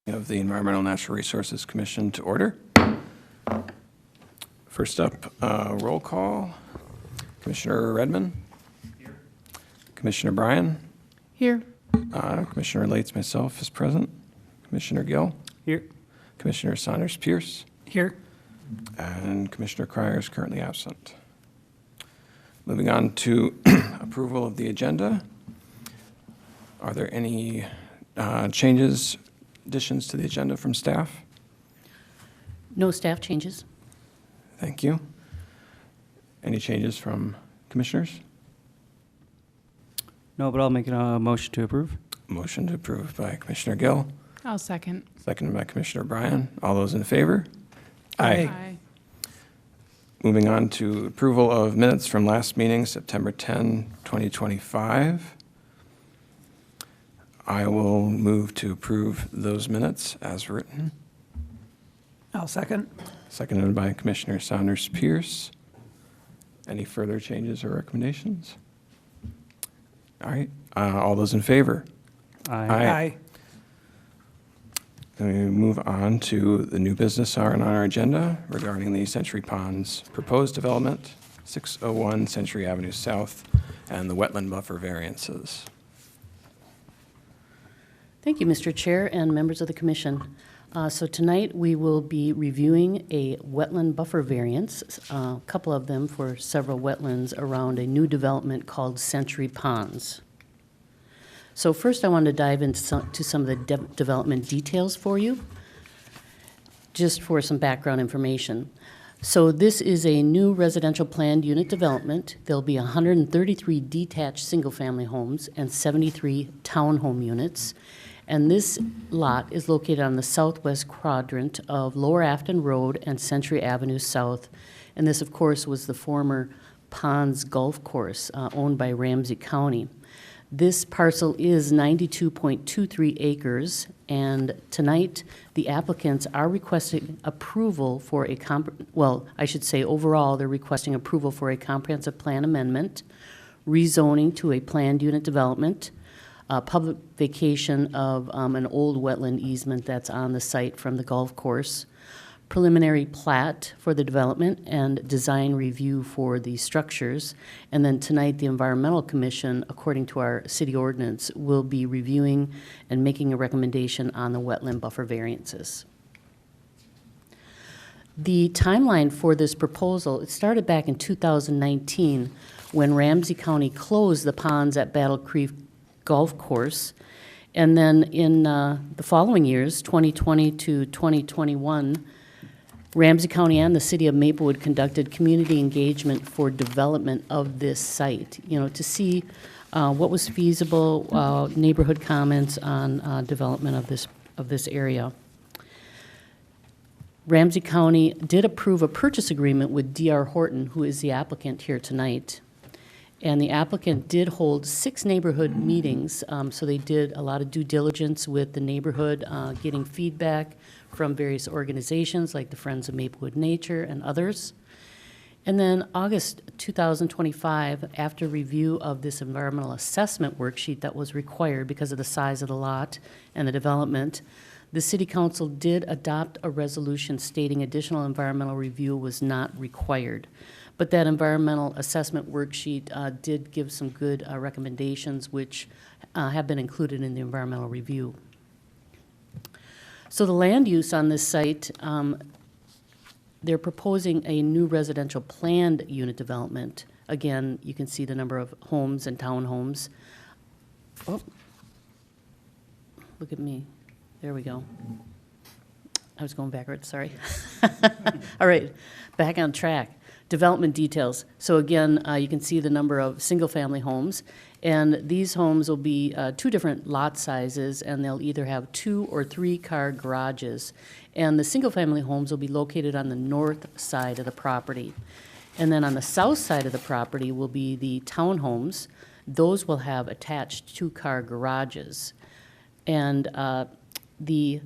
Of the Environmental Natural Resources Commission to order. First up, roll call. Commissioner Redmond. Here. Commissioner Bryan. Here. Commissioner Lates, myself, is present. Commissioner Gill. Here. Commissioner Saunders-Pierce. Here. And Commissioner Cryer is currently absent. Moving on to approval of the agenda. Are there any changes, additions to the agenda from staff? No staff changes. Thank you. Any changes from commissioners? No, but I'll make a motion to approve. Motion to approve by Commissioner Gill, I'll second. seconded by Commissioner Bryan. All those in favor? Aye. Moving on to approval of minutes from last meeting, September 10, 2025. I will move to approve those minutes as written. I'll second. Seconded by Commissioner Saunders-Pierce. Any further changes or recommendations? All right, all those in favor? Aye. Then we move on to the new business on our agenda regarding the Century Ponds proposed development, 601 Century Avenue South, and the wetland buffer variances. Thank you, Mr. Chair and members of the Commission. So tonight we will be reviewing a wetland buffer variance, a couple of them for several wetlands around a new development called Century Ponds. So first I want to dive into some of the development details for you, just for some background information. So this is a new residential planned unit development. There'll be 133 detached single-family homes and 73 townhome units. And this lot is located on the southwest quadrant of Lower Afton Road and Century Avenue South. And this, of course, was the former Ponds Golf Course owned by Ramsey County. This parcel is 92.23 acres, and tonight the applicants are requesting approval for a overall they're requesting approval for a comprehensive plan amendment, rezoning to a planned unit development, public vacation of an old wetland easement that's on the site from the golf course, preliminary plat for the development, and design review for the structures. And then tonight, the Environmental Commission, according to our city ordinance, will be reviewing and making a recommendation on the wetland buffer variances. The timeline for this proposal, it started back in 2019 when Ramsey County closed the ponds at Battle Creek Golf Course. And then in the following years, 2020 to 2021, Ramsey County and the city of Maplewood conducted community engagement for development of this site, to see what was feasible, neighborhood comments on development of this area. Ramsey County did approve a purchase agreement with D.R. Horton, who is the applicant here tonight. And the applicant did hold 6 neighborhood meetings, so they did a lot of due diligence with the neighborhood, getting feedback from various organizations like the Friends of Maplewood Nature and others. And then August 2025, after review of this environmental assessment worksheet that was required because of the size of the lot and the development, the City Council did adopt a resolution stating additional environmental review was not required. But that environmental assessment worksheet did give some good recommendations which have been included in the environmental review. So the land use on this site, they're proposing a new residential planned unit development. Again, you can see the number of homes and townhomes. Oh, look at me. There we go. I was going backwards, sorry. All right, back on track. Development details. So again, you can see the number of single-family homes, and these homes will be 2 different lot sizes, and they'll either have 2 or 3 car garages. And the single-family homes will be located on the north side of the property. And then on the south side of the property will be the townhomes. Those will have attached 2-car garages. And the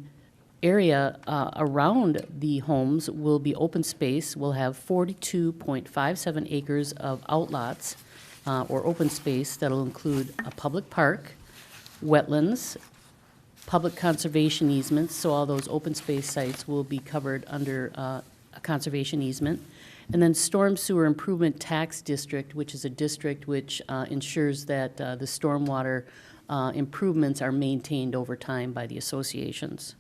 area around the homes will be open space. We'll have 42.57 acres of outlots or open space that'll include a public park, wetlands, public conservation easements, so all those open space sites will be covered under a conservation easement. And then Storm Sewer Improvement Tax District, which is a district which ensures that the stormwater improvements are maintained over time by the associations.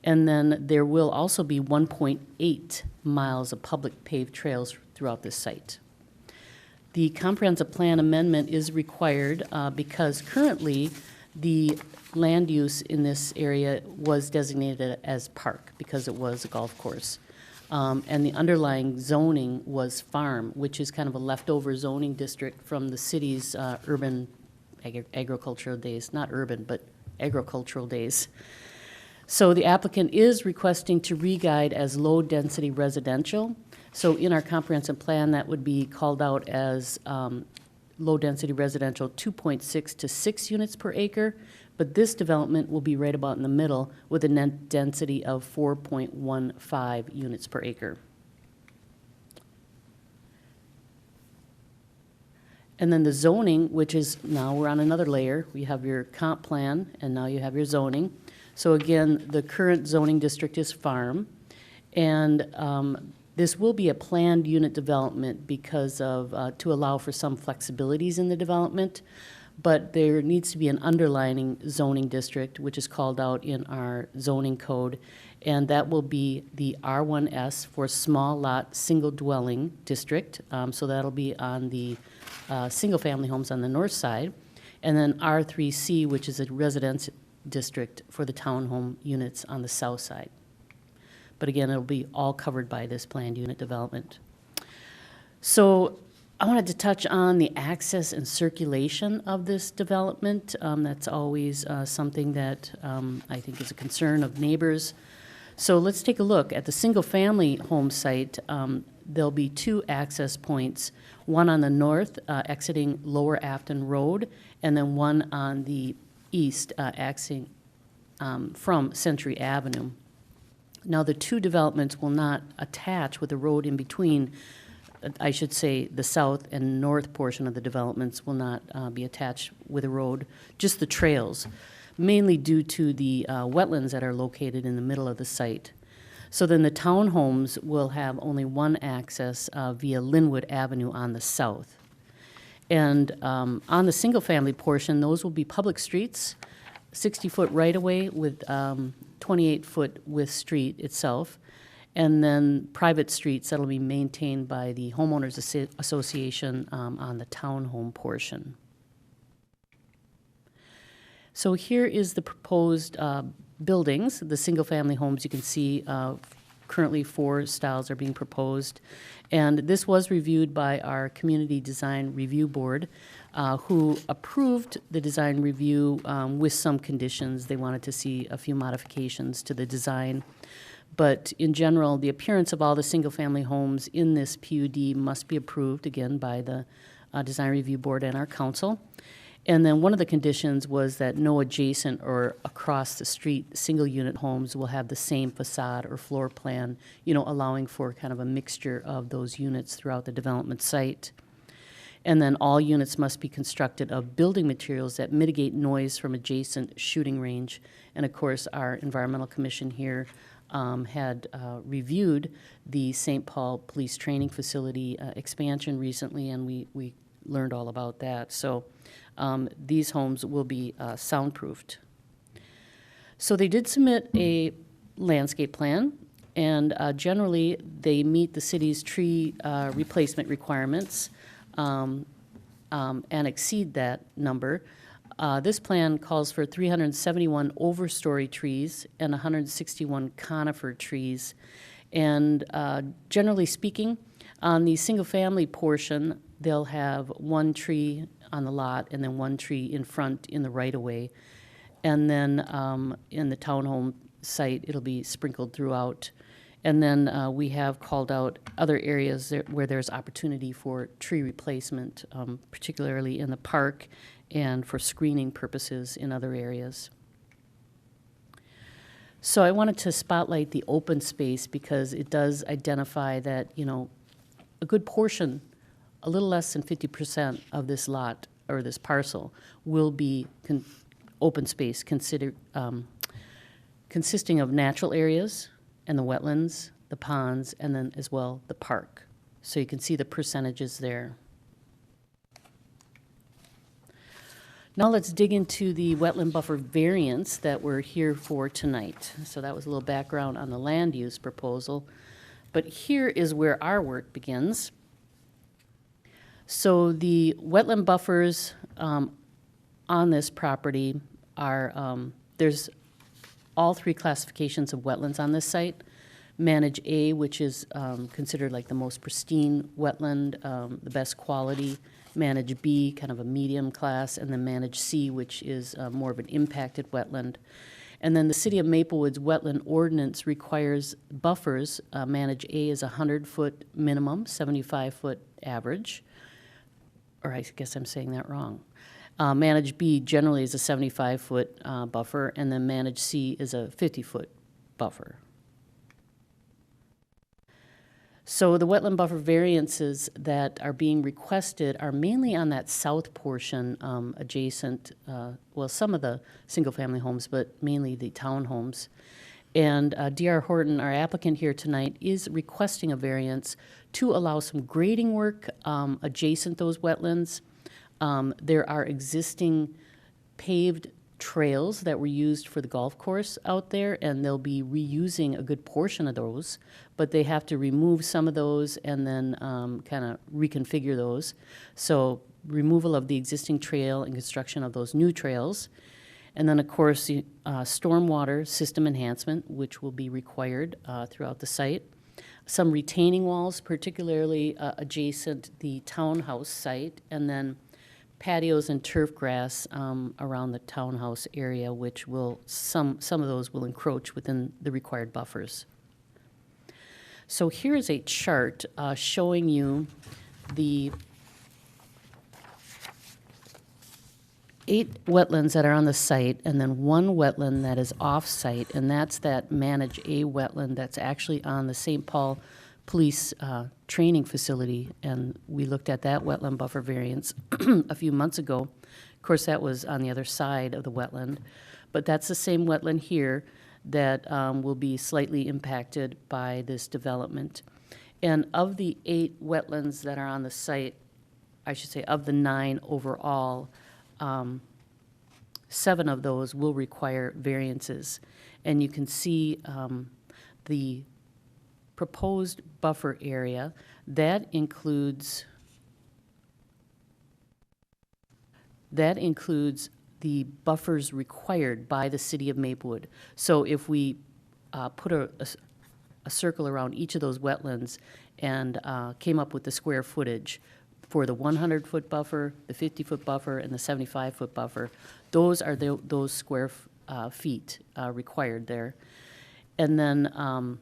And then there will also be 1.8 miles of public paved trails throughout this site. The comprehensive plan amendment is required because currently the land use in this area was designated as park because it was a golf course. And the underlying zoning was farm, which is kind of a leftover zoning district from the city's urban agricultural days, not urban, but agricultural days. So the applicant is requesting to re-guide as low-density residential. So in our comprehensive plan, that would be called out as low-density residential 2.6 to 6 units per acre, but this development will be right about in the middle with a net density of 4.15 units per acre. And then the zoning, which is, now we're on another layer. We have your comp plan, and now you have your zoning. So again, the current zoning district is farm, and this will be a planned unit development because of, to allow for some flexibilities in the development, but there needs to be an underlining zoning district, which is called out in our zoning code, and that will be the R1S for small lot, single dwelling district. So that'll be on the single family homes on the north side, and then R3C, which is a residence district for the townhome units on the south side. But again, it'll be all covered by this planned unit development. So I wanted to touch on the access and circulation of this development. That's always something that I think is a concern of neighbors. So let's take a look at the single-family home site. There'll be 2 access points, one on the north exiting Lower Afton Road, and then one on the east exiting from Century Avenue. Now, the 2 developments will not attach with a road in between. I should say the south and north portion of the developments will not be attached with a road, just the trails, mainly due to the wetlands that are located in the middle of the site. So then the townhomes will have only one access via Linwood Avenue on the south. And on the single-family portion, those will be public streets, 60-foot right-of-way with 28-foot width street itself, and then private streets that'll be maintained by the homeowners association on the townhome portion. So here is the proposed buildings, the single-family homes. You can see currently 4 styles are being proposed, and this was reviewed by our Community Design Review Board, who approved the design review with some conditions. They wanted to see a few modifications to the design. But in general, the appearance of all the single-family homes in this PUD must be approved, again, by the Design Review Board and our council. And then one of the conditions was that no adjacent or across the street single-unit homes will have the same facade or floor plan, allowing for kind of a mixture of those units throughout the development site. And then all units must be constructed of building materials that mitigate noise from adjacent shooting range. And of course, our Environmental Commission here had reviewed the St. Paul Police Training Facility expansion recently, and we learned all about that. So these homes will be soundproofed. So they did submit a landscape plan, and generally they meet the city's tree replacement requirements and exceed that number. This plan calls for 371 overstory trees and 161 conifer trees. And generally speaking, on the single-family portion, they'll have 1 tree on the lot and then 1 tree in front in the right-of-way. And then in the townhome site, it'll be sprinkled throughout. And then we have called out other areas where there's opportunity for tree replacement, particularly in the park and for screening purposes in other areas. So I wanted to spotlight the open space because it does identify that, a good portion, a little less than 50% of this lot or this parcel will be open space consisting of natural areas and the wetlands, the ponds, and then as well the park. So you can see the percentages there. Now let's dig into the wetland buffer variance that we're here for tonight. So that was a little background on the land use proposal. But here is where our work begins. So the wetland buffers on this property are, there's all three classifications of wetlands on this site. Manage A, which is considered like the most pristine wetland, the best quality. Manage B, kind of a medium class, and then Manage C, which is more of an impacted wetland. And then the City of Maplewood's wetland ordinance requires buffers. Manage A is a 100-foot minimum, 75-foot average. Or I guess I'm saying that wrong. Manage B generally is a 75-foot buffer, and then Manage C is a 50-foot buffer. So the wetland buffer variances that are being requested are mainly on that south portion adjacent, well, some of the single-family homes, but mainly the townhomes. And D.R. Horton, our applicant here tonight, is requesting a variance to allow some grading work adjacent those wetlands. There are existing paved trails that were used for the golf course out there, and they'll be reusing a good portion of those, but they have to remove some of those and then kind of reconfigure those. So removal of the existing trail and construction of those new trails. And then, of course, the stormwater system enhancement, which will be required throughout the site. Some retaining walls, particularly adjacent the townhouse site, and then patios and turf grass around the townhouse area, which will, some of those will encroach within the required buffers. So here's a chart showing you the 8 wetlands that are on the site, and then 1 wetland that is off-site, and that's that Manage A wetland that's actually on the St. Paul Police training facility, and we looked at that wetland buffer variance a few months ago. Of course, that was on the other side of the wetland, but that's the same wetland here that will be slightly impacted by this development. And of the 8 wetlands that are on the site, I should say of the 9 overall, 7 of those will require variances. And you can see the proposed buffer area, that includes the buffers required by the City of Maplewood. So if we put a circle around each of those wetlands and came up with the square footage for the 100-foot buffer, the 50-foot buffer, and the 75-foot buffer, those are those square feet required there. And then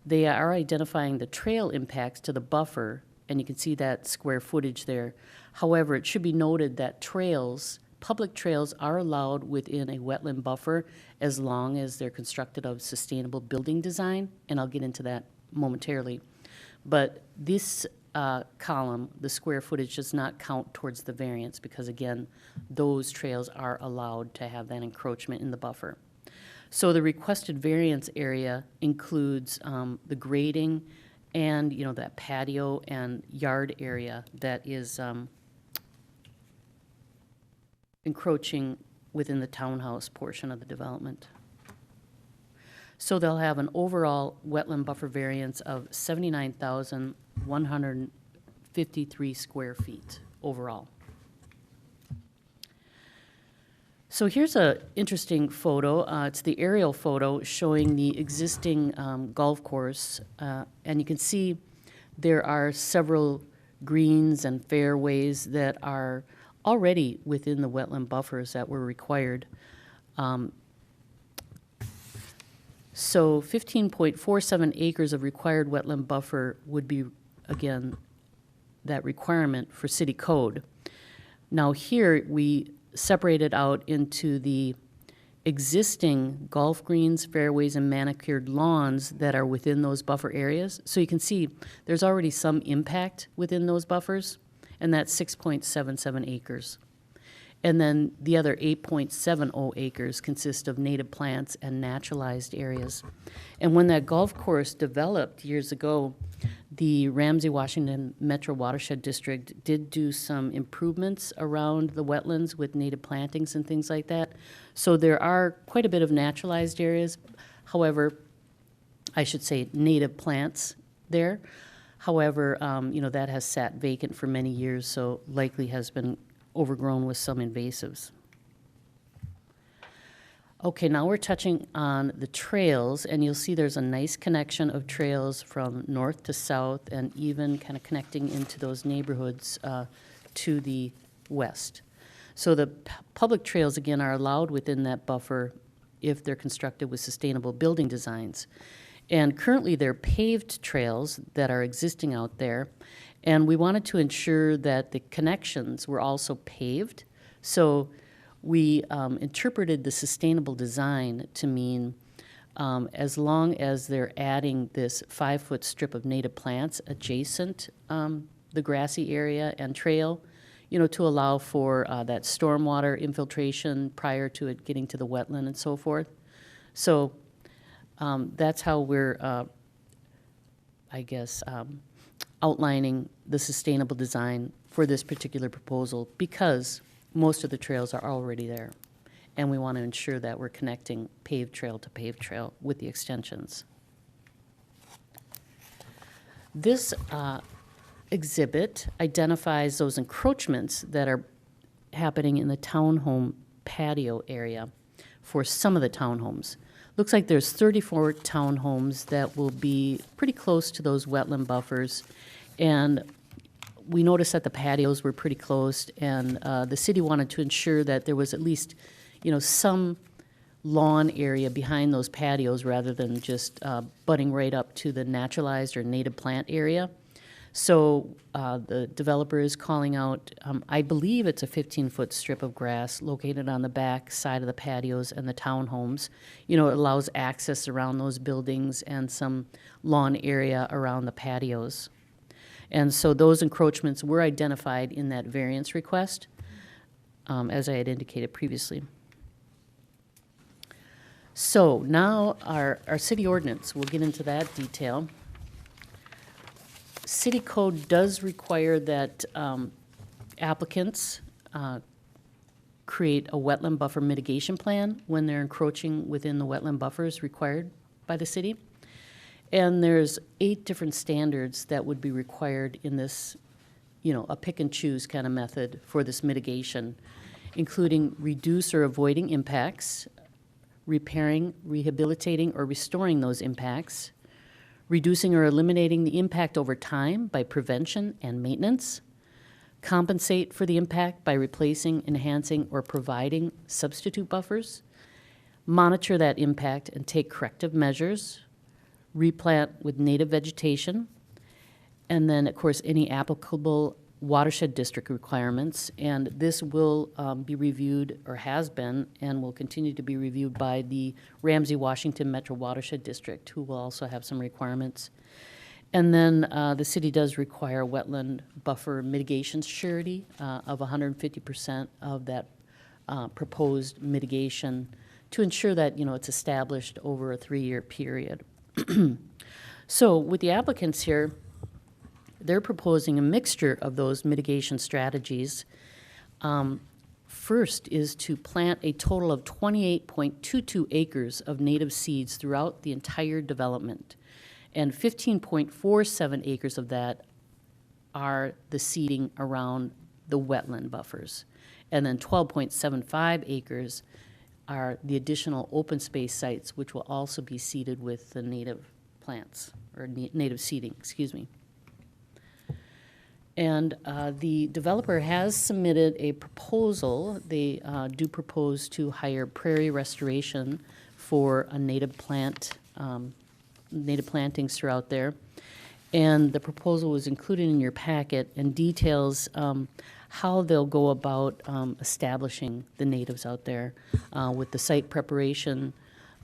they are identifying the trail impacts to the buffer, and you can see that square footage there. However, it should be noted that trails, public trails, are allowed within a wetland buffer as long as they're constructed of sustainable building design, and I'll get into that momentarily. But this column, the square footage, does not count towards the variance because, again, those trails are allowed to have that encroachment in the buffer. So the requested variance area includes the grading and, you know, that patio and yard area that is encroaching within the townhouse portion of the development. So they'll have an overall wetland buffer variance of 79,153 square feet overall. So here's an interesting photo. It's the aerial photo showing the existing golf course. And you can see there are several greens and fairways that are already within the wetland buffers that were required. So 15.47 acres of required wetland buffer would be, again, that requirement for city code. Now here we separated out into the existing golf greens, fairways, and manicured lawns that are within those buffer areas. So you can see there's already some impact within those buffers, and that's 6.77 acres. And then the other 8.70 acres consist of native plants and naturalized areas. And when that golf course developed years ago, the Ramsey-Washington Metro Watershed District did do some improvements around the wetlands with native plantings and things like that. So there are quite a bit of naturalized areas. However, I should say native plants there. However, that has sat vacant for many years, so likely has been overgrown with some invasives. Okay, now we're touching on the trails, and you'll see there's a nice connection of trails from north to south and even kind of connecting into those neighborhoods to the west. So the public trails, again, are allowed within that buffer if they're constructed with sustainable building designs. And currently, they're paved trails that are existing out there, and we wanted to ensure that the connections were also paved. So we interpreted the sustainable design to mean as long as they're adding this 5-foot strip of native plants adjacent the grassy area and trail, to allow for that stormwater infiltration prior to it getting to the wetland and so forth. So that's how we're, outlining the sustainable design for this particular proposal, because most of the trails are already there, and we want to ensure that we're connecting paved trail to paved trail with the extensions. This exhibit identifies those encroachments that are happening in the townhome patio area for some of the townhomes. Looks like there's 34 townhomes that will be pretty close to those wetland buffers, and we noticed that the patios were pretty close, and the city wanted to ensure that there was at least, some lawn area behind those patios rather than just butting right up to the naturalized or native plant area. So the developer is calling out, I believe it's a 15-foot strip of grass located on the back side of the patios and the townhomes. It allows access around those buildings and some lawn area around the patios. And so those encroachments were identified in that variance request, as I had indicated previously. So now our city ordinance, we'll get into that detail. City code does require that applicants create a wetland buffer mitigation plan when they're encroaching within the wetland buffers required by the city. And there's 8 different standards that would be required in this, a pick and choose kind of method for this mitigation, including reduce or avoiding impacts, repairing, rehabilitating, or restoring those impacts, reducing or eliminating the impact over time by prevention and maintenance, compensate for the impact by replacing, enhancing, or providing substitute buffers, monitor that impact and take corrective measures, replant with native vegetation, and then, of course, any applicable watershed district requirements. And this will be reviewed, or has been, and will continue to be reviewed by the Ramsey-Washington Metro Watershed District, who will also have some requirements. And then the city does require wetland buffer mitigation surety of 150% of that proposed mitigation to ensure that, it's established over a 3-year period. So with the applicants here, they're proposing a mixture of those mitigation strategies. First is to plant a total of 28.22 acres of native seeds throughout the entire development, and 15.47 acres of that are the seeding around the wetland buffers, and then 12.75 acres are the additional open space sites, which will also be seeded with the native plants, or native seeding, excuse me. And the developer has submitted a proposal. They do propose to hire prairie restoration for a native plantings throughout there. And the proposal was included in your packet and details how they'll go about establishing the natives out there with the site preparation.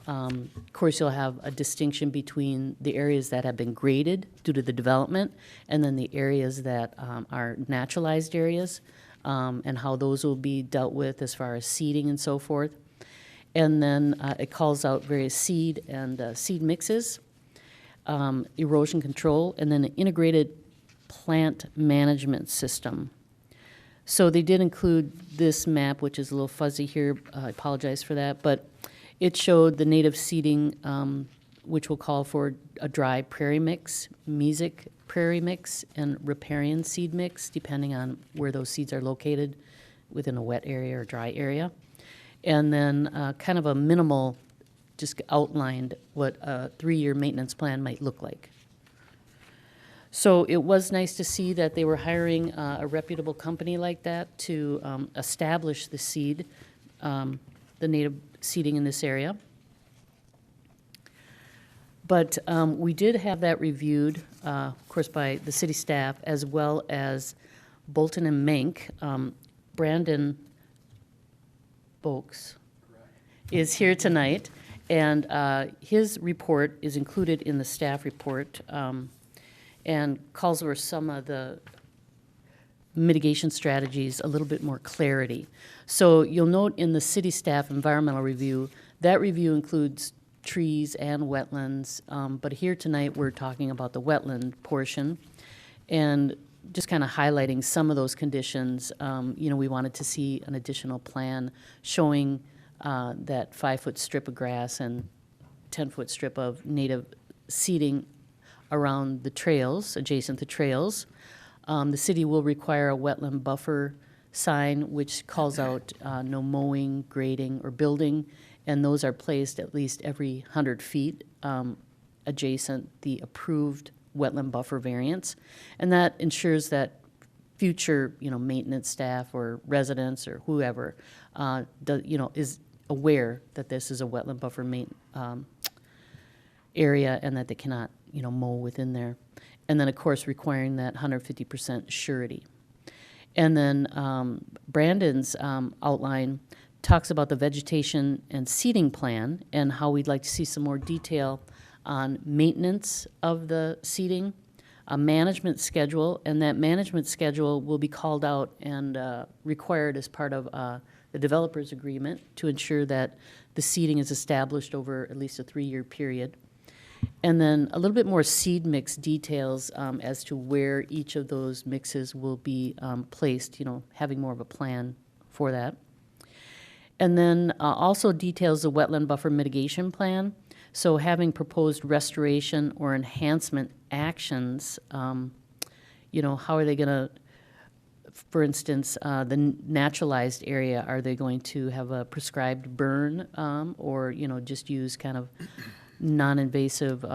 Of course, you'll have a distinction between the areas that have been graded due to the development and then the areas that are naturalized areas. and how those will be dealt with as far as seeding and so forth. And then it calls out various seed and seed mixes, erosion control, and then an integrated plant management system. So they did include this map, which is a little fuzzy here. I apologize for that, but it showed the native seeding, which will call for a dry prairie mix, mesic prairie mix, and riparian seed mix, depending on where those seeds are located within a wet area or dry area. And then kind of a minimal, just outlined what a 3-year maintenance plan might look like. So it was nice to see that they were hiring a reputable company like that to establish the seed, the native seeding in this area. But we did have that reviewed, of course, by the city staff as well as Bolton and Mank. Brandon Boakes is here tonight, and his report is included in the staff report. And calls for some of the mitigation strategies a little bit more clarity. So you'll note in the city staff environmental review, that review includes trees and wetlands, but here tonight we're talking about the wetland portion and just kind of highlighting some of those conditions. We wanted to see an additional plan showing that 5-foot strip of grass and 10-foot strip of native seeding around the trails, adjacent to trails. The city will require a wetland buffer sign which calls out no mowing, grading, or building, and those are placed at least every 100 feet adjacent the approved wetland buffer variance. And that ensures that future, maintenance staff or residents or whoever, is aware that this is a wetland buffer area and that they cannot mow within there. And then, of course, requiring that 150% surety. And then Brandon's outline talks about the vegetation and seeding plan and how we'd like to see some more detail on maintenance of the seeding, a management schedule, and that management schedule will be called out and required as part of the developer's agreement to ensure that the seeding is established over at least a 3-year period. And then a little bit more seed mix details as to where each of those mixes will be placed, having more of a plan for that. And then also details the wetland buffer mitigation plan. So having proposed restoration or enhancement actions, how are they going to, for instance, the naturalized area, are they going to have a prescribed burn or, just use kind of non-invasive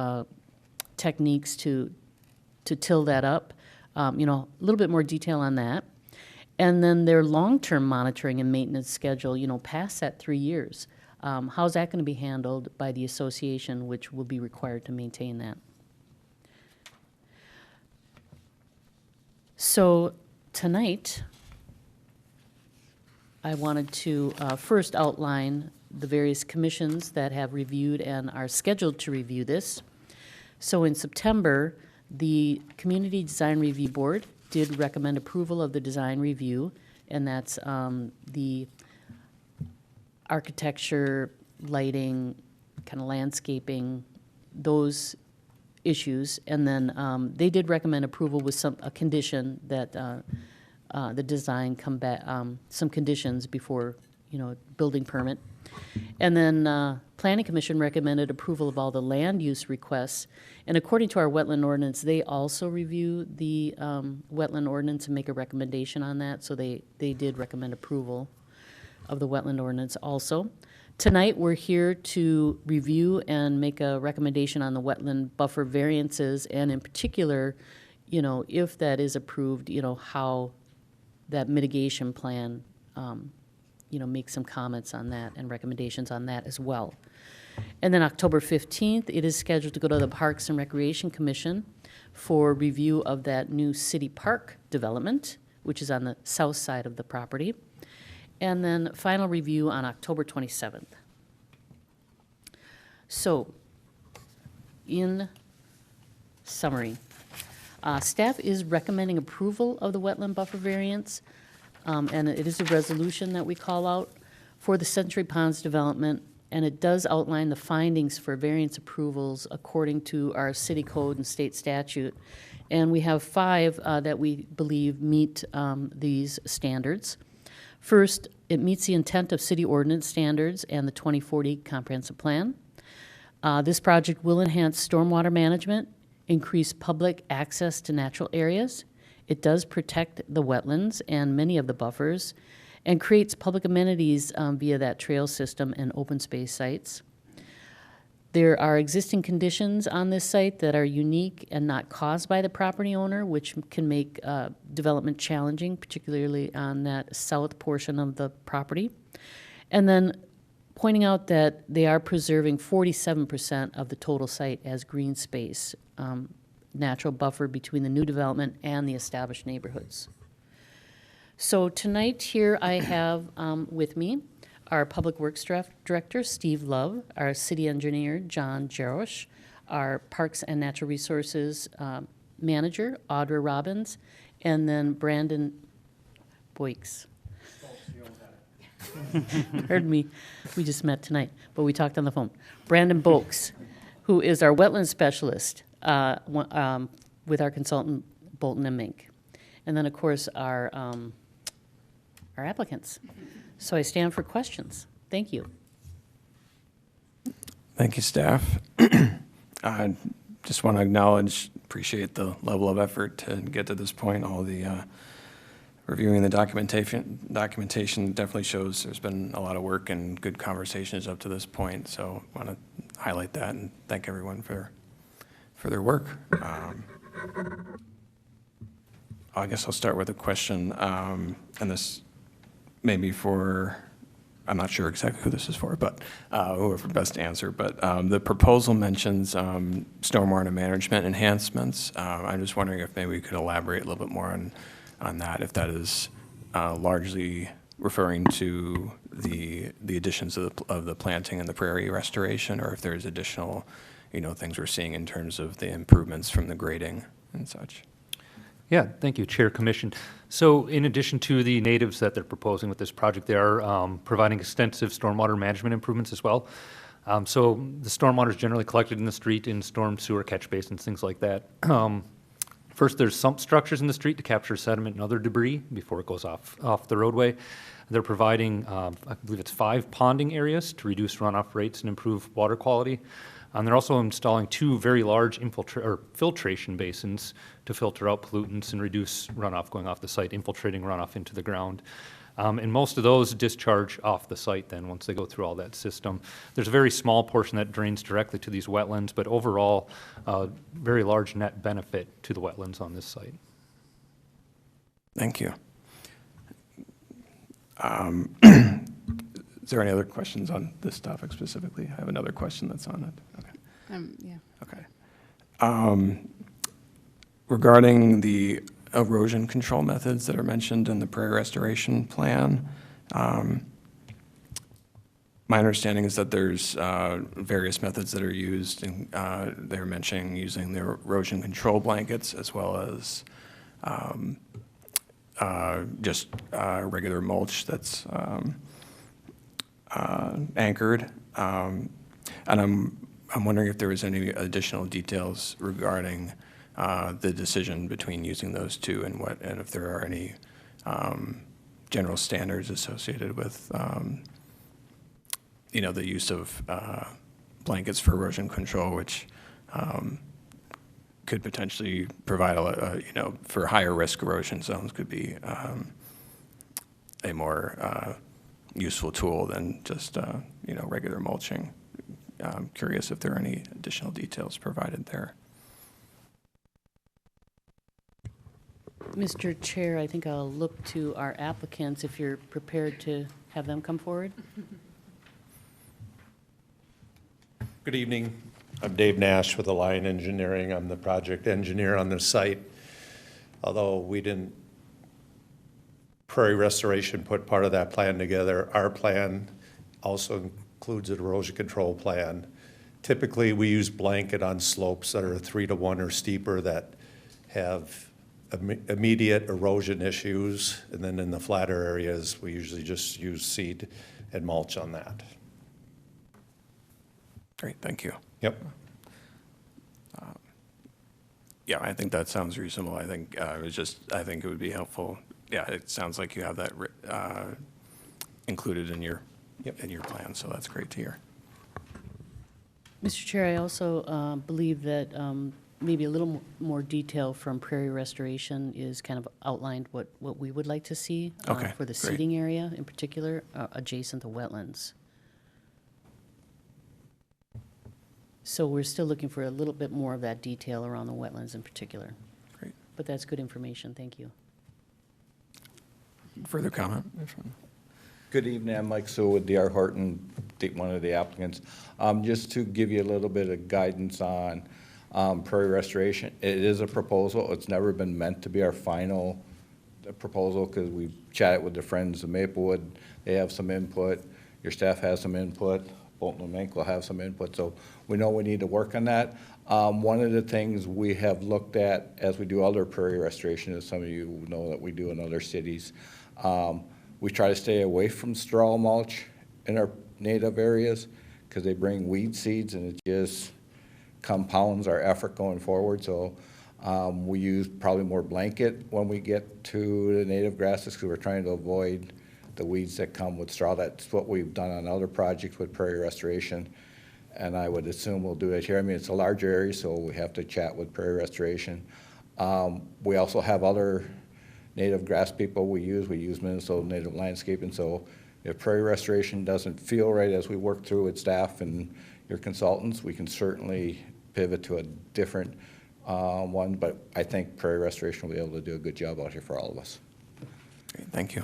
techniques to till that up, a little bit more detail on that. And then their long-term monitoring and maintenance schedule, past that 3 years. How's that going to be handled by the association, which will be required to maintain that? So tonight, I wanted to first outline the various commissions that have reviewed and are scheduled to review this. So in September, the Community Design Review Board did recommend approval of the design review, and that's the architecture, lighting, kind of landscaping, those issues. And then they did recommend approval with a condition that the design come back, some conditions before, building permit. And then Planning Commission recommended approval of all the land use requests. And according to our wetland ordinance, they also review the wetland ordinance and make a recommendation on that. So they did recommend approval of the wetland ordinance also. Tonight, we're here to review and make a recommendation on the wetland buffer variances, and in particular, if that is approved, how that mitigation plan make some comments on that and recommendations on that as well. And then October 15th, it is scheduled to go to the Parks and Recreation Commission for review of that new city park development, which is on the south side of the property. And then final review on October 27th. So, in summary, staff is recommending approval of the wetland buffer variance. And it is a resolution that we call out for the Century Ponds development, and it does outline the findings for variance approvals according to our city code and state statute. And we have 5 that we believe meet these standards. First, it meets the intent of city ordinance standards and the 2040 comprehensive plan. This project will enhance stormwater management, increase public access to natural areas. It does protect the wetlands and many of the buffers, and creates public amenities via that trail system and open space sites. There are existing conditions on this site that are unique and not caused by the property owner, which can make development challenging, particularly on that south portion of the property. And then pointing out that they are preserving 47% of the total site as green space, natural buffer between the new development and the established neighborhoods. So tonight here I have with me our Public Works Director, Steve Love, our City Engineer, John Jarosh, our Parks and Natural Resources Manager, Audra Robbins, and then Brandon Boyks. Pardon me, we just met tonight, but we talked on the phone. Brandon Boyks, who is our wetland specialist with our consultant, Bolton and Mink. And then, of course, our applicants. So I stand for questions. Thank you. Thank you, staff. I just want to acknowledge, appreciate the level of effort to get to this point. All the reviewing the documentation definitely shows there's been a lot of work and good conversations up to this point. So I want to highlight that and thank everyone for their work. I guess I'll start with a question, and this may be for, I'm not sure exactly who this is for, but whoever best to answer. But the proposal mentions stormwater management enhancements. I'm just wondering if maybe we could elaborate a little bit more on that, if that is largely referring to the additions of the planting and the prairie restoration, or if there's additional, things we're seeing in terms of the improvements from the grading and such. Yeah, thank you, Chair, Commission. So in addition to the natives that they're proposing with this project, they are providing extensive stormwater management improvements as well. So the stormwater is generally collected in the street in storm sewer catch basins, things like that. First, there's sump structures in the street to capture sediment and other debris before it goes off the roadway. They're providing, I believe it's 5 ponding areas to reduce runoff rates and improve water quality. And they're also installing 2 very large filtration basins to filter out pollutants and reduce runoff going off the site, infiltrating runoff into the ground. And most of those discharge off the site then once they go through all that system. There's a very small portion that drains directly to these wetlands, but overall, very large net benefit to the wetlands on this site. Thank you. Is there any other questions on this topic specifically? I have another question that's on it. Okay. Yeah. Okay. Regarding the erosion control methods that are mentioned in the prairie restoration plan, my understanding is that there's various methods that are used, and they're mentioning using the erosion control blankets as well as just regular mulch that's anchored. And I'm wondering if there was any additional details regarding the decision between using those two, and if there are any general standards associated with the use of blankets for erosion control, which could potentially provide for higher risk erosion zones, could be a more useful tool than just regular mulching. I'm curious if there are any additional details provided there. Mr. Chair, I think I'll look to our applicants if you're prepared to have them come forward. Good evening. I'm Dave Nash with Alliant Engineering. I'm the project engineer on this site. Although we didn't, Prairie Restoration put part of that plan together, our plan also includes an erosion control plan. Typically, we use blanket on slopes that are 3 to 1 or steeper that have immediate erosion issues. And then in the flatter areas, we usually just use seed and mulch on that. Great, thank you. Yep. Yeah, I think that sounds reasonable. I think I think it would be helpful. Yeah, it sounds like you have that included in your plan, so that's great to hear. Mr. Chair, I also believe that maybe a little more detail from Prairie Restoration is kind of outlined what we would like to see Okay, for the great. seating area in particular, adjacent to wetlands. So we're still looking for a little bit more of that detail around the wetlands in particular. Great. But that's good information, thank you. Further comment? Good evening, I'm Mike Sewell with D.R. Horton, one of the applicants. Just to give you a little bit of guidance on Prairie Restoration, it is a proposal. It's never been meant to be our final proposal because we chatted with the friends of Maplewood. They have some input. Your staff has some input. Bolton and Mink will have some input, so we know we need to work on that. One of the things we have looked at as we do other prairie restoration, as some of you know that we do in other cities, we try to stay away from straw mulch in our native areas because they bring weed seeds and it just compounds our effort going forward. So we use probably more blanket when we get to the native grasses because we're trying to avoid the weeds that come with straw. That's what we've done on other projects with prairie restoration, and I would assume we'll do it here. I mean, it's a larger area, so we have to chat with prairie restoration. We also have other native grass people we use. We use Minnesota Native Landscaping, so if prairie restoration doesn't feel right as we work through with staff and your consultants, we can certainly pivot to a different one, but I think prairie restoration will be able to do a good job out here for all of us. Great, thank you.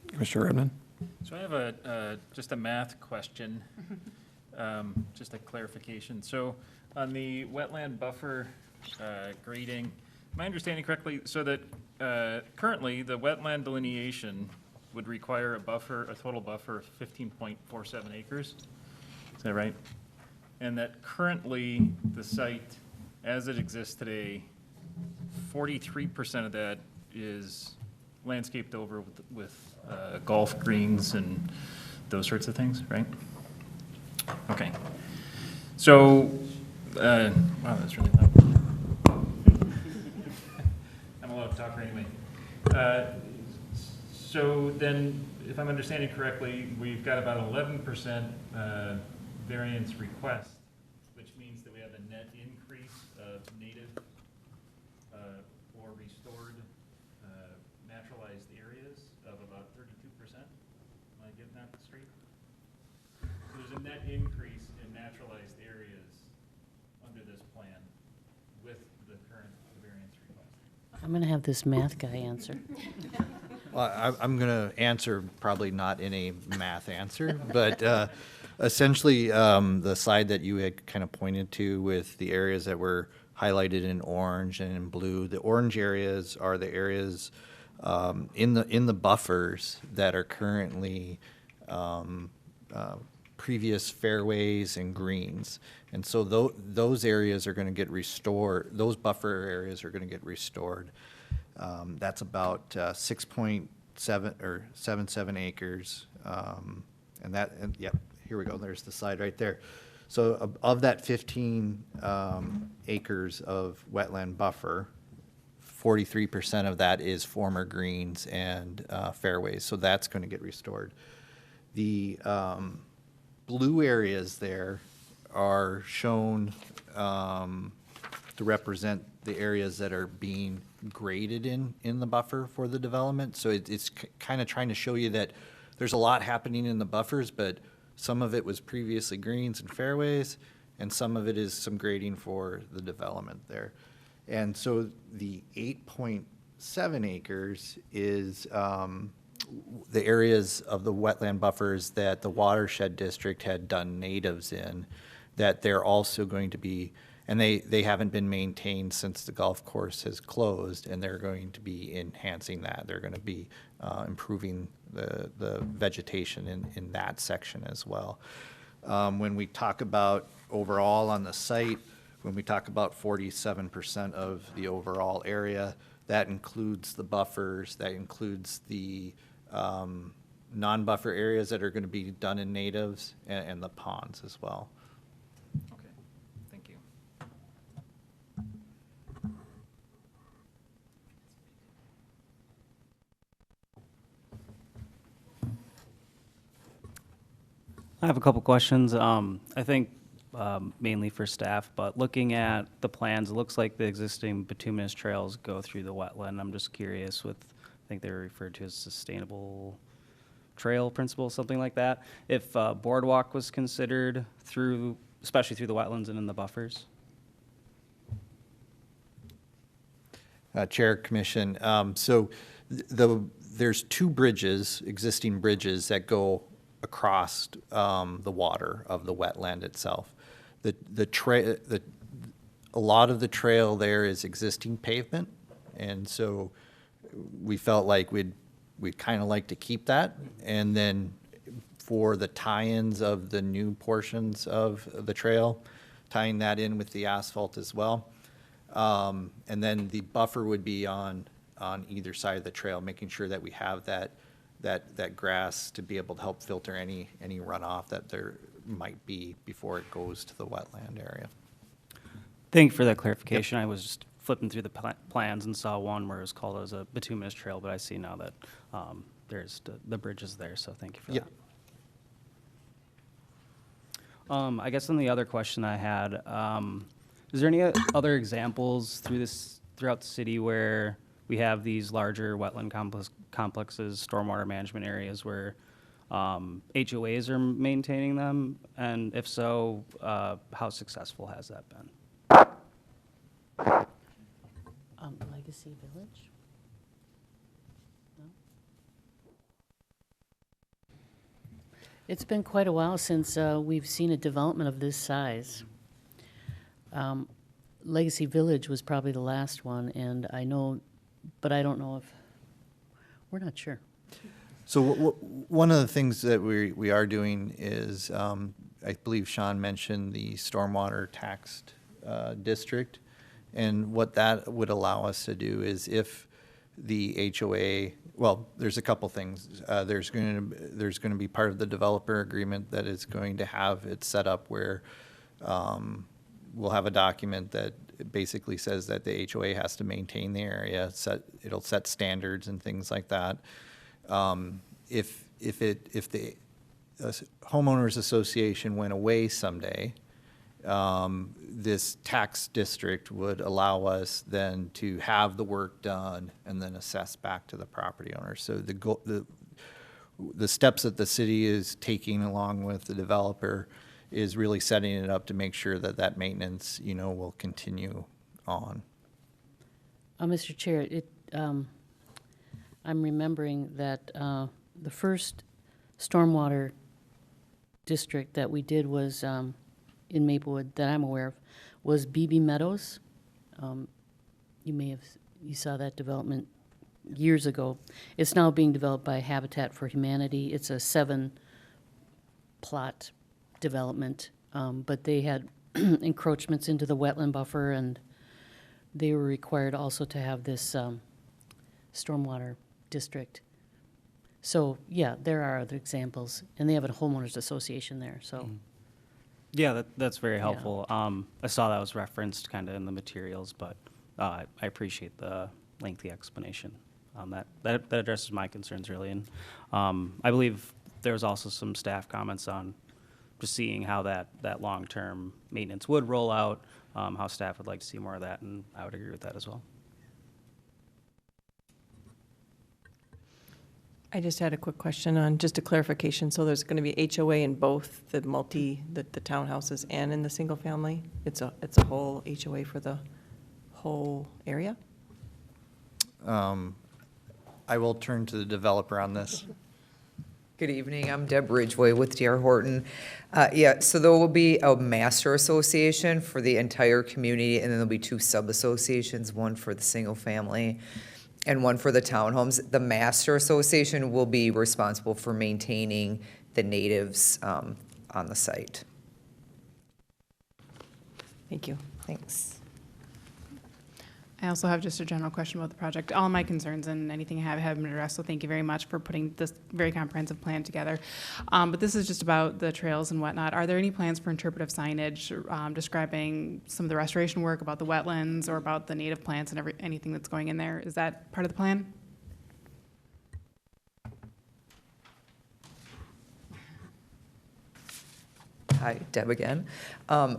Commissioner Redmond? So I have just a math question, just a clarification. So on the wetland buffer grading, am I understanding correctly, so that currently the wetland delineation would require a total buffer of 15.47 acres? Is that right? And that currently the site, as it exists today, 43% of that is landscaped over with golf greens and those sorts of things, right? Okay. So, wow, that's really loud. I'm a loud talker anyway. So then, if I'm understanding correctly, we've got about 11% variance request, which means that we have a net increase of native or restored naturalized areas of about 32%. Am I getting that straight? So there's a net increase in naturalized areas under this plan with the current variance request. I'm going to have this math guy answer. Well, I'm going to answer probably not in a math answer, but essentially the slide that you had kind of pointed to with the areas that were highlighted in orange and in blue, the orange areas are the areas in the buffers that are currently previous fairways and greens. And so those areas are going to get restored, those buffer areas are going to get restored. That's about 6.7 or 77 acres. And yep, here we go. There's the slide right there. So of that 15 acres of wetland buffer, 43% of that is former greens and fairways. So that's going to get restored. The blue areas there are shown to represent the areas that are being graded in the buffer for the development. So it's kind of trying to show you that there's a lot happening in the buffers, but some of it was previously greens and fairways, and some of it is some grading for the development there. And so the 8.7 acres is the areas of the wetland buffers that the watershed district had done natives in, that they're also going to be, and they haven't been maintained since the golf course has closed, and they're going to be enhancing that. They're going to be improving the vegetation in that section as well. When we talk about overall on the site, when we talk about 47% of the overall area, that includes the buffers, that includes the non-buffer areas that are going to be done in natives and the ponds as well. Okay, thank you. I have a couple questions. I think mainly for staff, but looking at the plans, it looks like the existing bituminous trails go through the wetland. I'm just curious with, I think they're referred to as sustainable trail principle, something like that. If boardwalk was considered through, especially through the wetlands and in the buffers? Chair, Commission, so there's two bridges, existing bridges that go across the water of the wetland itself. A lot of the trail there is existing pavement, and so we felt like we'd kind of like to keep that. And then for the tie-ins of the new portions of the trail, tying that in with the asphalt as well. And then the buffer would be on either side of the trail, making sure that we have that grass to be able to help filter any runoff that there might be before it goes to the wetland area. Thank you for that clarification. I was just flipping through the plans and saw one where it was called as a bituminous trail, but I see now that there's the bridge is there, so thank you for Yep. that. I guess then the other question I had, is there any other examples throughout the city where we have these larger wetland complexes, stormwater management areas where HOAs are maintaining them? And if so, how successful has that been? Legacy Village? No? It's been quite a while since we've seen a development of this size. Legacy Village was probably the last one, and I know, but I don't know if, we're not sure. So one of the things that we are doing is, I believe Sean mentioned the stormwater taxed district. And what that would allow us to do is if the HOA, well, there's a couple things. There's going to be part of the developer agreement that is going to have it set up where we'll have a document that basically says that the HOA has to maintain the area. It'll set standards and things like that. If the homeowners association went away someday, this tax district would allow us then to have the work done and then assess back to the property owner. So the steps that the city is taking along with the developer is really setting it up to make sure that that maintenance, will continue on. Mr. Chair, I'm remembering that the first stormwater district that we did was in Maplewood, that I'm aware of, was BB Meadows. You saw that development years ago. It's now being developed by Habitat for Humanity. It's a 7-plot development, but they had encroachments into the wetland buffer, and they were required also to have this stormwater district. So, yeah, there are other examples, and they have a homeowners association there, so. Yeah, that's very helpful. I saw that was referenced kind of in the materials, but I appreciate the lengthy explanation on that. That addresses my concerns really. And I believe there was also some staff comments on just seeing how that long-term maintenance would roll out, how staff would like to see more of that, and I would agree with that as well. I just had a quick question on just a clarification. So there's going to be HOA in both the townhouses and in the single family? It's a whole HOA for the whole area? I will turn to the developer on this. Good evening, I'm Deb Ridgway with D.R. Horton. So there will be a master association for the entire community, and then there'll be 2 sub-associations, one for the single family and one for the townhomes. The master association will be responsible for maintaining the natives on the site. Thank you. Thanks. I also have just a general question about the project. All of my concerns and anything I have been addressed, so thank you very much for putting this very comprehensive plan together. But this is just about the trails and whatnot. Are there any plans for interpretive signage describing some of the restoration work, about the wetlands, or about the native plants and anything that's going in there? Is that part of the plan? Hi, Deb again.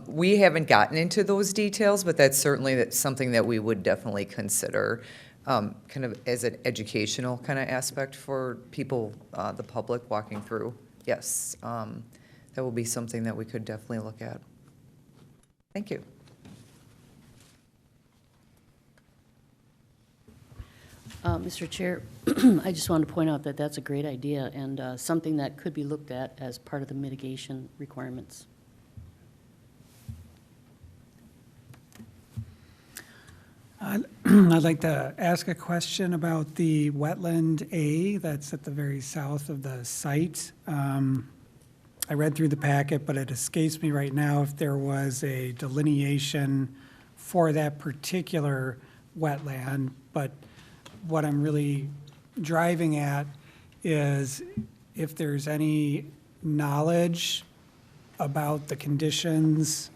We haven't gotten into those details, but that's something that we would definitely consider, kind of as an educational kind of aspect for people, the public walking through. Yes, that will be something that we could definitely look at. Thank you. Mr. Chair, I just wanted to point out that that's a great idea and something that could be looked at as part of the mitigation requirements. I'd like to ask a question about the wetland A that's at the very south of the site. I read through the packet, but it escapes me right now if there was a delineation for that particular wetland. But what I'm really driving at is if there's any knowledge about the conditions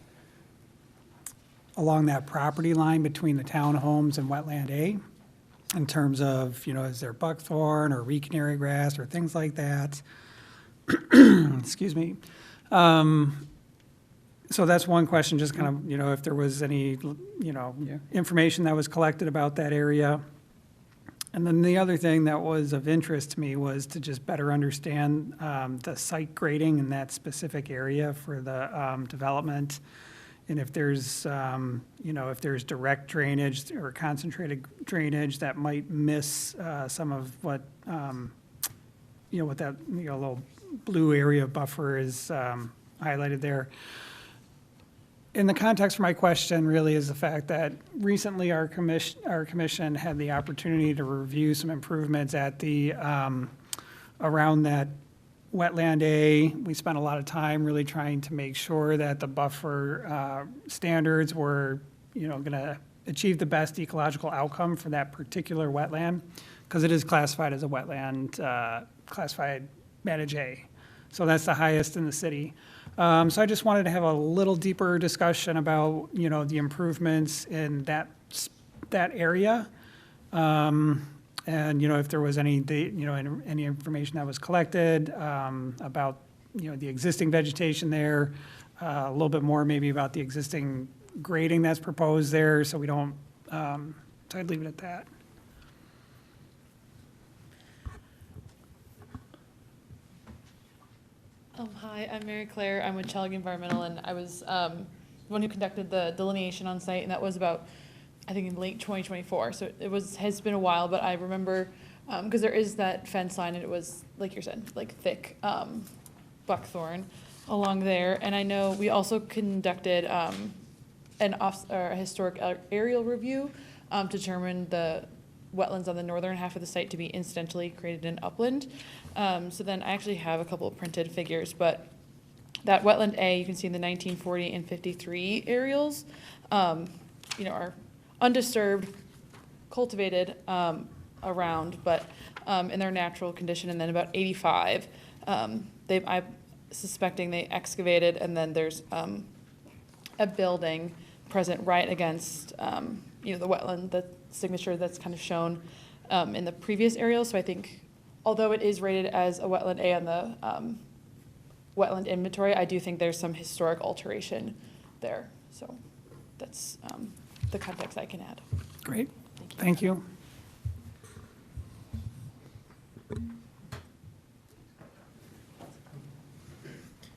along that property line between the townhomes and wetland A, in terms of, is there buckthorn or weed canary grass or things like that? Excuse me. So that's one question, just kind of, if there was any, information that was collected about that area. And then the other thing that was of interest to me was to just better understand the site grading in that specific area for the development. And if there's, if there's direct drainage or concentrated drainage that might miss some of what, what that, little blue area buffer is highlighted there. In the context for my question really is the fact that recently our commission had the opportunity to review some improvements at the, around that wetland A. We spent a lot of time really trying to make sure that the buffer standards were, going to achieve the best ecological outcome for that particular wetland, because it is classified as a wetland, classified manage A. So that's the highest in the city. So I just wanted to have a little deeper discussion about, the improvements in that area. And, if there was any, any information that was collected about, the existing vegetation there, a little bit more maybe about the existing grading that's proposed there, so we don't, so I'd leave it at that. Hi, I'm Mary Claire. I'm with Chellick Environmental, and I was the one who conducted the delineation on site, and that was about, I think, in late 2024. So has been a while, but I remember because there is that fence line, and it was, like you said, like thick buckthorn along there. And I know we also conducted a historic aerial review to determine the wetlands on the northern half of the site to be incidentally created in upland. So then I actually have a couple of printed figures, but that wetland A, you can see in the 1940 and 53 aerials, are undisturbed, cultivated around, but in their natural condition. And then about 85, I'm suspecting they excavated, and then there's a building present right against, the wetland, the signature that's kind of shown in the previous aerial. So I think, although it is rated as a wetland A on the wetland inventory, I do think there's some historic alteration there. So that's the context I can add. Great, thank you.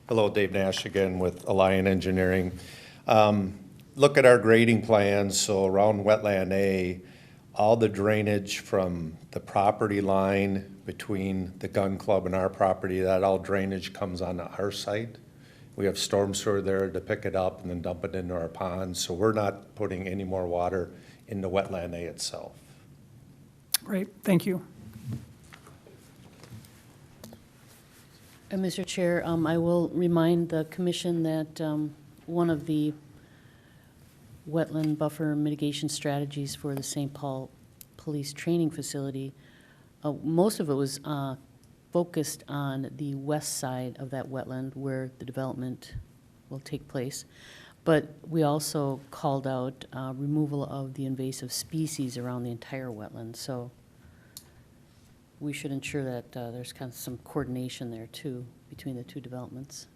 Hello, Dave Nash again with Alliant Engineering. Look at our grading plans, so around wetland A, all the drainage from the property line between the gun club and our property, that all drainage comes onto our site. We have storm sewer there to pick it up and then dump it into our ponds, so we're not putting any more water into wetland A itself. Great, thank you. Mr. Chair, I will remind the commission that one of the wetland buffer mitigation strategies for the St. Paul Police Training Facility. Most of it was focused on the west side of that wetland where the development will take place. But we also called out removal of the invasive species around the entire wetland. So we should ensure that there's kind of some coordination there too between the two developments.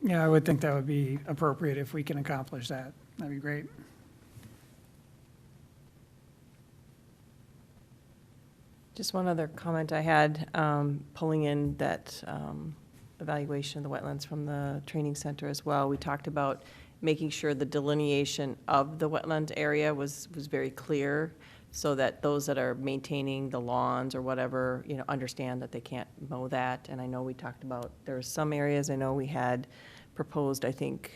Yeah, I would think that would be appropriate if we can accomplish that. That'd be great. Just one other comment I had, pulling in that evaluation of the wetlands from the training center as well. We talked about making sure the delineation of the wetland area was very clear, so that those that are maintaining the lawns or whatever, you know, understand that they can't mow that. And I know we talked about, there were some areas, I know we had proposed, I think,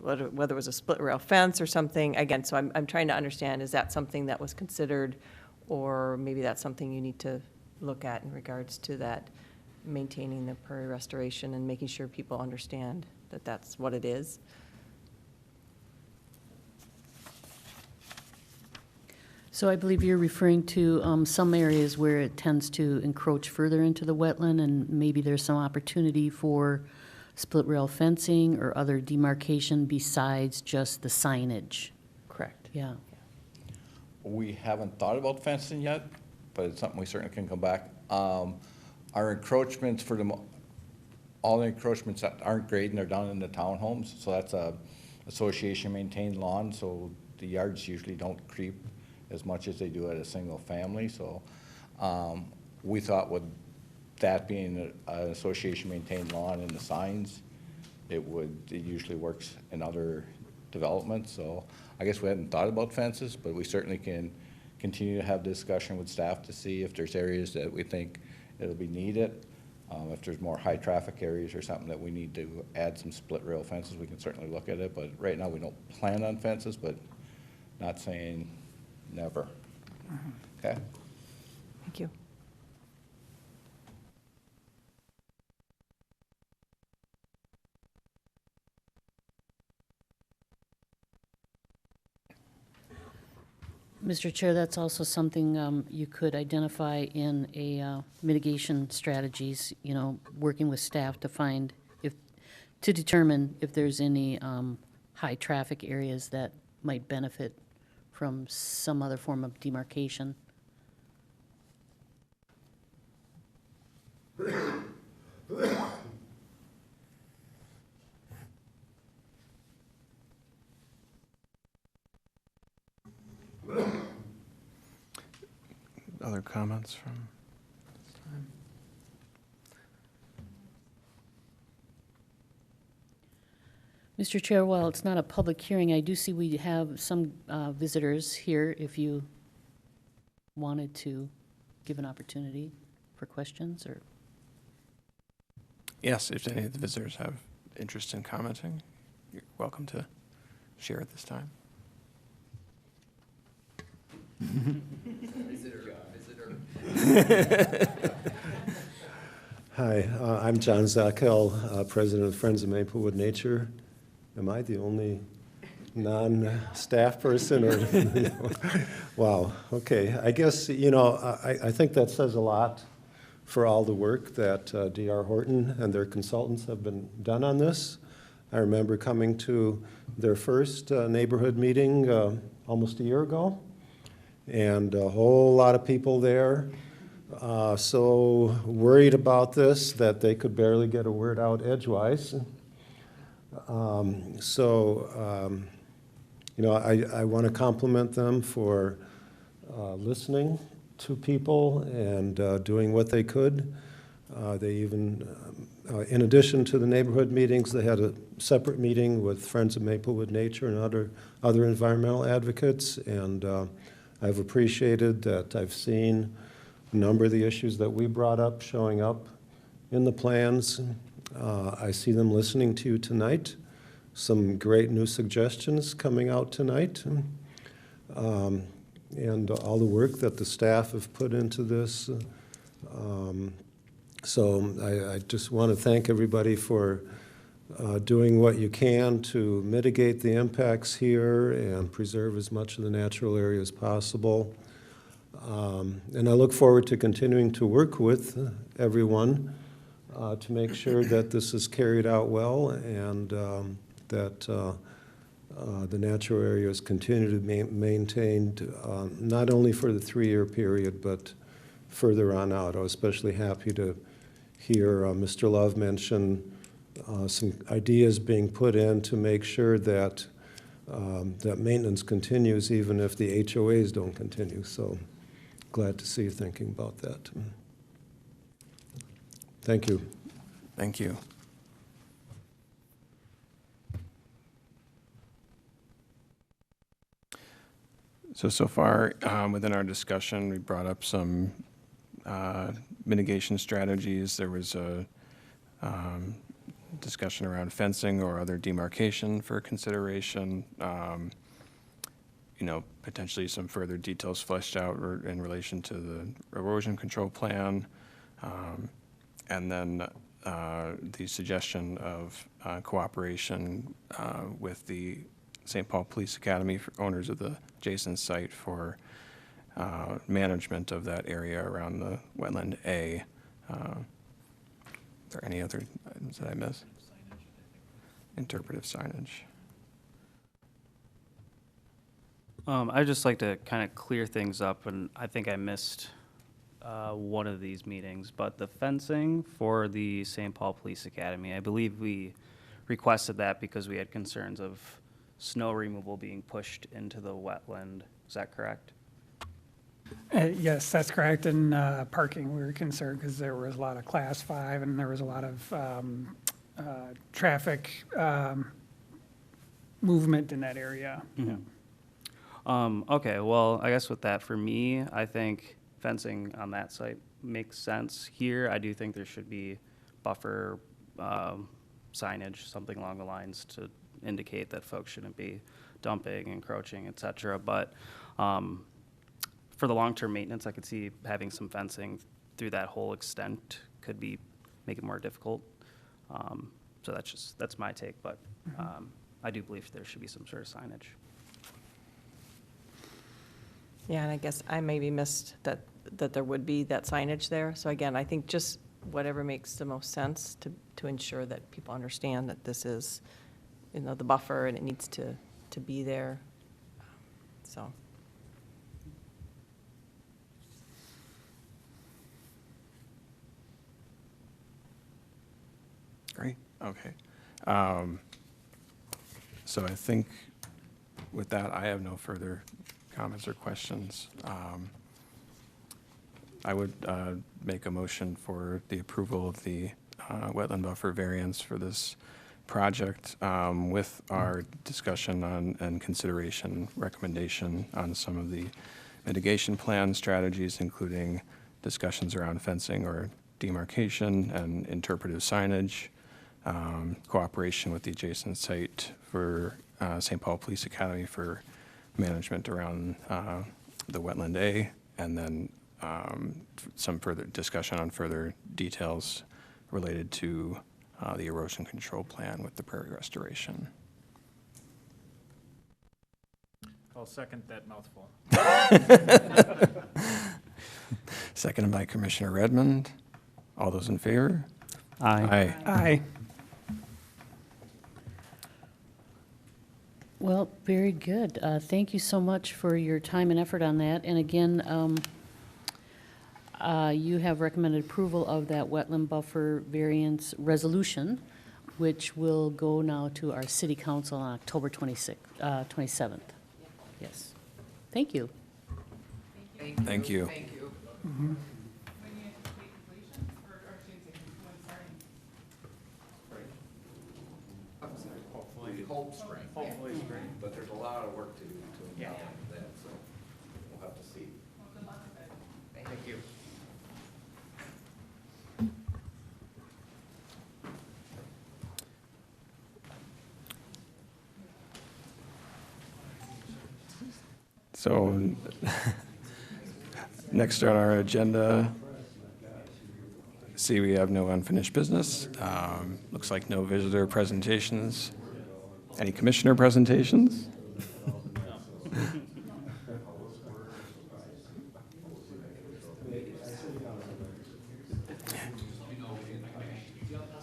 whether it was a split rail fence or something. Again, so I'm trying to understand, is that something that was considered, or maybe that's something you need to look at in regards to that, maintaining the prairie restoration and making sure people understand that that's what it is? So I believe you're referring to some areas where it tends to encroach further into the wetland, and maybe there's some opportunity for split rail fencing or other demarcation besides just the signage. Correct. Yeah. We haven't thought about fencing yet, but it's something we certainly can come back. Our encroachments for all the encroachments that aren't grading are down in the townhomes, so that's a association maintained lawn, so the yards usually don't creep as much as they do at a single family. So we thought with that being an association maintained lawn and the signs, it usually works in other developments. So I guess we hadn't thought about fences, but we certainly can continue to have discussion with staff to see if there's areas that we think it'll be needed. If there's more high traffic areas or something that we need to add some split rail fences, we can certainly look at it. But right now we don't plan on fences, but not saying never. Okay? Thank you. Mr. Chair, that's also something you could identify in a mitigation strategies, you know, working with staff to find to determine if there's any high traffic areas that might benefit from some other form of demarcation. Other comments from this time? Mr. Chair, while it's not a public hearing, I do see we have some visitors here if you wanted to give an opportunity for questions or. Yes, if any of the visitors have interest in commenting, you're welcome to share at this time. Hi, I'm John Zackel, President of Friends of Maplewood Nature. Am I the only non-staff person? Or wow, okay. I guess, you know, I think that says a lot for all the work that D.R. Horton and their consultants have been done on this. I remember coming to their first neighborhood meeting almost a year ago, and a whole lot of people there, so worried about this that they could barely get a word out edgewise. You know, I want to compliment them for listening to people and doing what they could. They even, in addition to the neighborhood meetings, they had a separate meeting with Friends of Maplewood Nature and other environmental advocates, and I've appreciated that I've seen a number of the issues that we brought up showing up in the plans. I see them listening to you tonight. Some great new suggestions coming out tonight. And all the work that the staff have put into this. So I just want to thank everybody for doing what you can to mitigate the impacts here and preserve as much of the natural area as possible. And I look forward to continuing to work with everyone to make sure that this is carried out well and that the natural areas continue to be maintained not only for the 3-year period, but further on out. I was especially happy to hear Mr. Love mention some ideas being put in to make sure that that maintenance continues even if the HOAs don't continue. So glad to see you thinking about that. Thank you. Thank you. So far, within our discussion, we brought up some mitigation strategies. There was a discussion around fencing or other demarcation for consideration. Potentially some further details fleshed out in relation to the erosion control plan. And then the suggestion of cooperation with the St. Paul Police Academy for owners of the adjacent site for management of that area around the wetland A. Are there any other items that I missed? Interpretive signage. I'd just like to kind of clear things up, and I think I missed one of these meetings, but the fencing for the St. Paul Police Academy, I believe we requested that because we had concerns of snow removal being pushed into the wetland. Is that correct? Yes, that's correct. And parking, we were concerned because there was a lot of Class 5 and there was a lot of traffic movement in that area. Mm-hmm. Okay, well, I guess with that, for me, I think fencing on that site makes sense. Here, I do think there should be buffer signage, something along the lines to indicate that folks shouldn't be dumping, encroaching, et cetera. But for the long-term maintenance, I could see having some fencing through that whole extent could make it more difficult. So that's my take, but I do believe there should be some sort of signage. Yeah, and I guess I maybe missed that there would be that signage there. So again, I think just whatever makes the most sense to ensure that people understand that this is, the buffer and it needs to be there. So. Great, okay. So I think with that, I have no further comments or questions. I would make a motion for the approval of the wetland buffer variance for this project with our discussion on and consideration recommendation on some of the mitigation plan strategies, including discussions around fencing or demarcation and interpretive signage, cooperation with the adjacent site for St. Paul Police Academy for management around the wetland A, and then some further discussion on further details related to the erosion control plan with the prairie restoration. I'll second that mouthful. Seconded by Commissioner Redmond. All those in favor? Aye. Aye. Well, very good. Thank you so much for your time and effort on that. And again, you have recommended approval of that wetland buffer variance resolution, which will go now to our city council on October 27th. Yes. Thank you. Thank you. Thank you. Mhm. Hopefully spring, but there's a lot of work to do to account for that, so we'll have to see. Thank you. So next on our agenda, see, we have no unfinished business. Looks like no visitor presentations. Any commissioner presentations?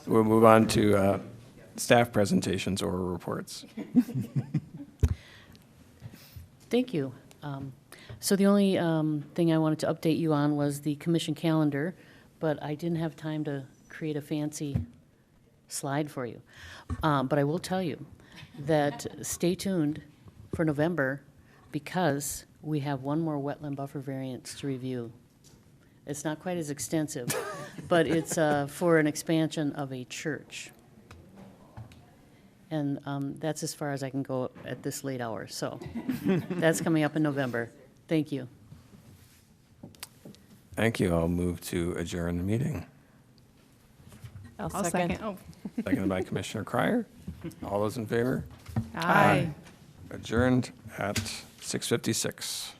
We'll move on to staff presentations or reports. Thank you. So the only thing I wanted to update you on was the commission calendar, but I didn't have time to create a fancy slide for you. But I will tell you that stay tuned for November because we have one more wetland buffer variance to review. It's not quite as extensive, but it's for an expansion of a church. And that's as far as I can go at this late hour. So that's coming up in November. Thank you. Thank you. I'll move to adjourn the meeting. I'll I'll second. Oh, Seconded by Commissioner Cryer. All those in favor? aye. Adjourned at 6:56.